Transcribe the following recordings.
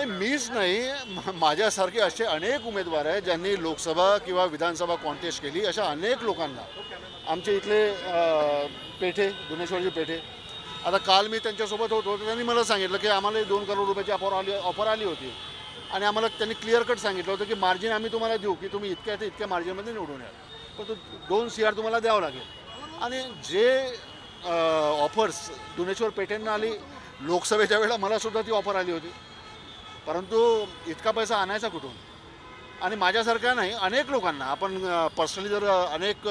नाही मीच नाही, माझ्यासारखे असे अनेक उमेदवार आहेत ज्यांनी लोकसभा किंवा विधानसभा कॉन्टेस्ट केली. अशा अनेक लोकांना आमचे इथले पेठे, गुणेश्वरजी पेठे, आता काल मी त्यांच्यासोबत होतो तर त्यांनी मला सांगितलं की आम्हाला 2 करोड रुपयाची ऑफर आली होती आणि आम्हाला त्यांनी क्लिअर कट सांगितलं होतं की मार्जिन आम्ही तुम्हाला देऊ की तुम्ही इतक्या ते इतक्या मार्जिनमध्ये निवडून याल, पण तो 2 CR तुम्हाला द्यावं लागेल. आणि जे ऑफर्स गुणेश्वर पेठेंना आली लोकसभेच्या वेळेला मलासुद्धा ती ऑफर आली होती, परंतु इतका पैसा आणायचा कुठून. आणि माझ्यासारख्या नाही अनेक लोकांना आपण पर्सनली जर अनेक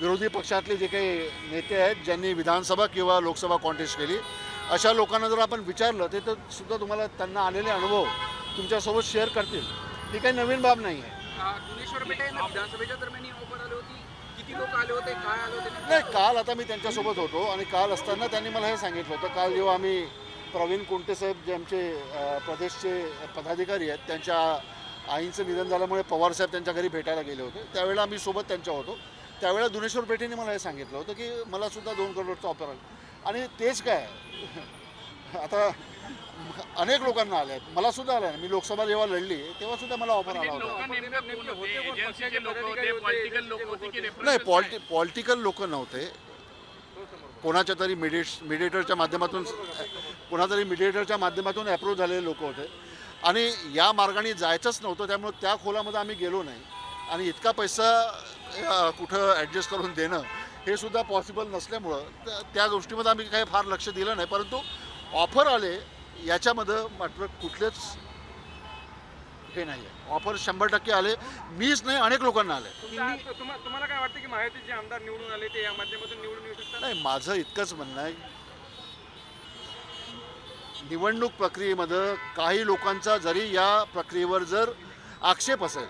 विरोधी पक्षातले जे काही नेते आहेत ज्यांनी विधानसभा किंवा लोकसभा कॉन्टेस्ट केली अशा लोकांना जर आपण विचारलं ते तर सुद्धा तुम्हाला त्यांना आलेले अनुभव तुमच्यासोबत शेअर करतील. ही काही नवीन बाब नाही आहे. गुणेश्वर पेठे विधानसभेच्या दरम्यान ही ऑफर आली होती. किती लोक आले होते, काय आले होते? नाही, काल आता मी त्यांच्यासोबत होतो आणि काल असताना त्यांनी मला हे सांगितलं होतं. काल जेव्हा आम्ही प्रवीण कुंटे साहेब जे आमचे प्रदेशचे पदाधिकारी आहेत त्यांच्या आईंचं निधन झाल्यामुळे पवारसाहेब त्यांच्या घरी भेटायला गेले होते, त्यावेळेला आम्ही सोबत त्यांच्या होतो. त्यावेळेला गुणेश्वर पेठेने मला हे सांगितलं होतं की मलासुद्धा 2 करोडचा ऑफर आला. आणि तेच काय आता अनेक लोकांना आले आहेत, मलासुद्धा आलं आहे. मी लोकसभा जेव्हा लढली तेव्हासुद्धा मला ऑफर आला होता. नाही, पॉलिटिकल लोक नव्हते. कोणाच्या तरी मीडिएटरच्या माध्यमातून अप्रोच झालेले लोक होते आणि या मार्गाने जायचंच नव्हतं, त्यामुळे त्या खोलामध्ये आम्ही गेलो नाही. आणि इतका पैसा कुठं ॲडजस्ट करून देणं हे सुद्धा पॉसिबल नसल्यामुळं त्या गोष्टीमध्ये आम्ही काही फार लक्ष दिलं नाही. परंतु ऑफर आले याच्यामध्ये मात्र कुठलेच हे नाही आहे. ऑफर 100% आले, मीच नाही अनेक लोकांना आले. तुम्हाला काय वाटतं की महायुतीचे आमदार निवडून आले ते या माध्यमातून निवडून येऊ शकतात? नाही, माझं इतकंच म्हणणं आहे, निवडणूक प्रक्रियेमध्ये काही लोकांचा जरी या प्रक्रियेवर जर आक्षेप असेल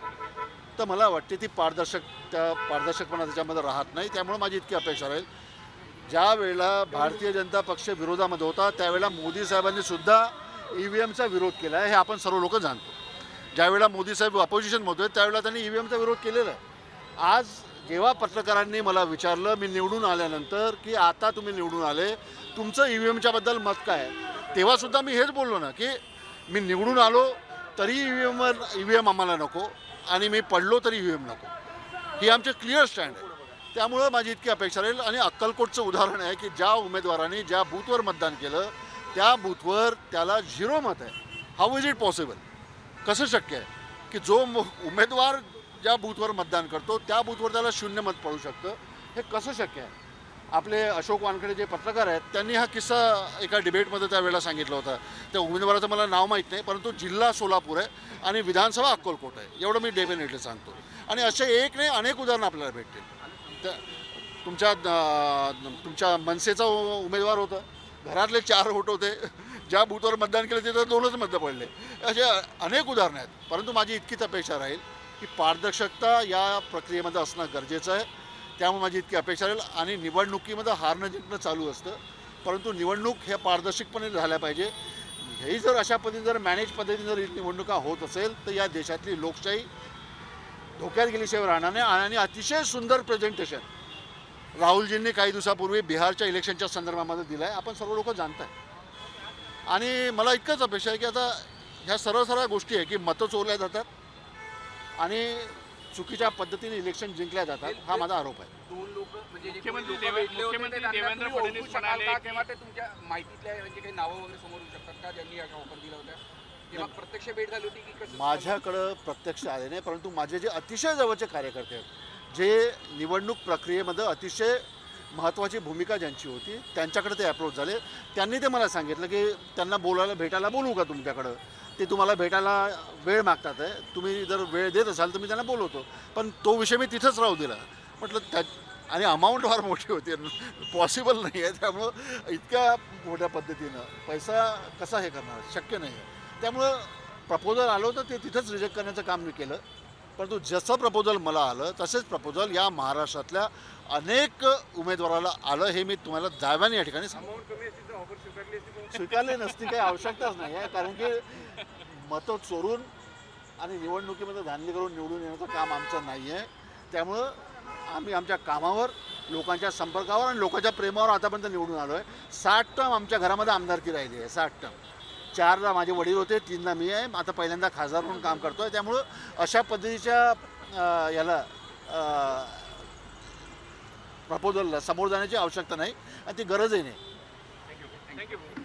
तर मला वाटते ती पारदर्शकपणा त्याच्यामध्ये राहत नाही. त्यामुळे माझी इतकी अपेक्षा राहील, ज्या वेळेला भारतीय जनता पक्ष विरोधामध्ये होता त्यावेळेला मोदी साहेबांनी सुद्धा EVMचा विरोध केला आहे, हे आपण सर्व लोक जाणतो. ज्यावेळेला मोदी साहेब ऑपोजिशनमध्ये होते त्यावेळेला त्यांनी EVMचा विरोध केलेला आहे. आज जेव्हा पत्रकारांनी मला विचारलं मी निवडून आल्यानंतर की आता तुम्ही निवडून आले, तुमचं EVMच्या बद्दल मत काय आहे, तेव्हासुद्धा मी हेच बोललो ना की मी निवडून आलो तरी EVM आम्हाला नको आणि मी पडलो तरी EVM नको. ही आमचे क्लिअर स्टँड आहे. त्यामुळं माझी इतकी अपेक्षा राहील. आणि अक्कलकोटचं उदाहरण आहे की ज्या उमेदवारांनी ज्या बूथवर मतदान केलं त्या बूथवर त्याला 0 मत आहे. How is it possible? कसं शक्य आहे की जो उमेदवार ज्या बूथवर मतदान करतो त्या बूथवर त्याला 0 मत पडू शकतं? हे कसं शक्य आहे? आपले अशोक वानखेडे जे पत्रकार आहेत त्यांनी हा किस्सा एका डिबेटमध्ये त्यावेळेला सांगितलं होतं. त्या उमेदवाराचं मला नाव माहीत नाही, परंतु जिल्हा सोलापूर आहे आणि विधानसभा अक्कलकोट आहे, एवढं मी डेफिनेटली सांगतो. आणि असे एक नाही अनेक उदाहरणं आपल्याला भेटतील. तर तुमच्या मनसेचा उमेदवार होता, घरातले 4 वोट होते, ज्या बूथवर मतदान केलं तिथं 2च मतं पडले. असे अनेक उदाहरणं आहेत. परंतु माझी इतकीच अपेक्षा राहील की पारदर्शकता या प्रक्रियेमध्ये असणं गरजेचं आहे. त्यामुळे माझी इतकी अपेक्षा राहील. आणि निवडणुकीमध्ये हारणं जिंकणं चालू असतं, परंतु निवडणूक ह्या पारदर्शकपणे झाल्या पाहिजे. हेही जर अशा पद्धतीने जर मॅनेज पद्धतीने जर निवडणुका होत असेल तर या देशातली लोकशाही धोक्यात गेल्याशिवाय राहणार नाही. आणि अतिशय सुंदर प्रेझेंटेशन राहुलजींनी काही दिवसापूर्वी बिहारच्या इलेक्शनच्या संदर्भामध्ये दिलं आहे, आपण सर्व लोक जाणत आहे. आणि मला इतकंच अपेक्षा आहे की आता ह्या सरळ गोष्टी आहे की मतं चोरल्या जातात आणि चुकीच्या पद्धतीने इलेक्शन जिंकल्या जातात, हा माझा आरोप आहे. 2 लोक म्हणजे मुख्यमंत्री देवेंद्र फडणवीस म्हणाले तेव्हा ते तुमच्या माहितीतल्या म्हणजे काही नावं वगैरे समोर येऊ शकतात का ज्यांनी अशा ऑफर दिल्या होत्या? तेव्हा प्रत्यक्ष भेट झाली होती की कसं? माझ्याकडं प्रत्यक्ष आले नाही, परंतु माझे जे अतिशय जवळचे कार्यकर्ते आहेत जे निवडणूक प्रक्रियेमध्ये अतिशय महत्त्वाची भूमिका ज्यांची होती त्यांच्याकडे ते अप्रोच झाले. त्यांनी ते मला सांगितलं की त्यांना भेटायला बोलवू का तुमच्याकडं, ते तुम्हाला भेटायला वेळ मागतात आहे, तुम्ही जर वेळ देत असाल तर मी त्यांना बोलवतो. पण तो विषय मी तिथंच राहू दिला. म्हटलं आणि अमाऊंट फार मोठी होती, पॉसिबल नाही आहे. त्यामुळं इतक्या मोठ्या पद्धतीनं पैसा कसा हे करणार, शक्य नाही आहे. त्यामुळं प्रपोजल आलं होतं ते तिथंच रिजेक्ट करण्याचं काम मी केलं. परंतु जसं प्रपोजल मला आलं तसेच प्रपोजल या महाराष्ट्रातल्या अनेक उमेदवाराला आलं, हे मी तुम्हाला दाव्याने या ठिकाणी स्वीकारले नसती, काही आवश्यकताच नाही आहे. कारण की मतं चोरून आणि निवडणुकीमध्ये धांदली करून निवडून येण्याचं काम आमचं नाही आहे. त्यामुळं आम्ही आमच्या कामावर, लोकांच्या संपर्कावर आणि लोकांच्या प्रेमावर आतापर्यंत निवडून आलो आहे. 60 टर्म आमच्या घरामध्ये आमदारकी राहिली आहे, 60 टर्म. 4दा माझे वडील होते, 3दा मी आहे, आता पहिल्यांदा खासदार म्हणून काम करतो आहे. त्यामुळं अशा पद्धतीच्या याला प्रपोजलला समोर जाण्याची आवश्यकता नाही आणि ती गरजही नाही. थँक्यू.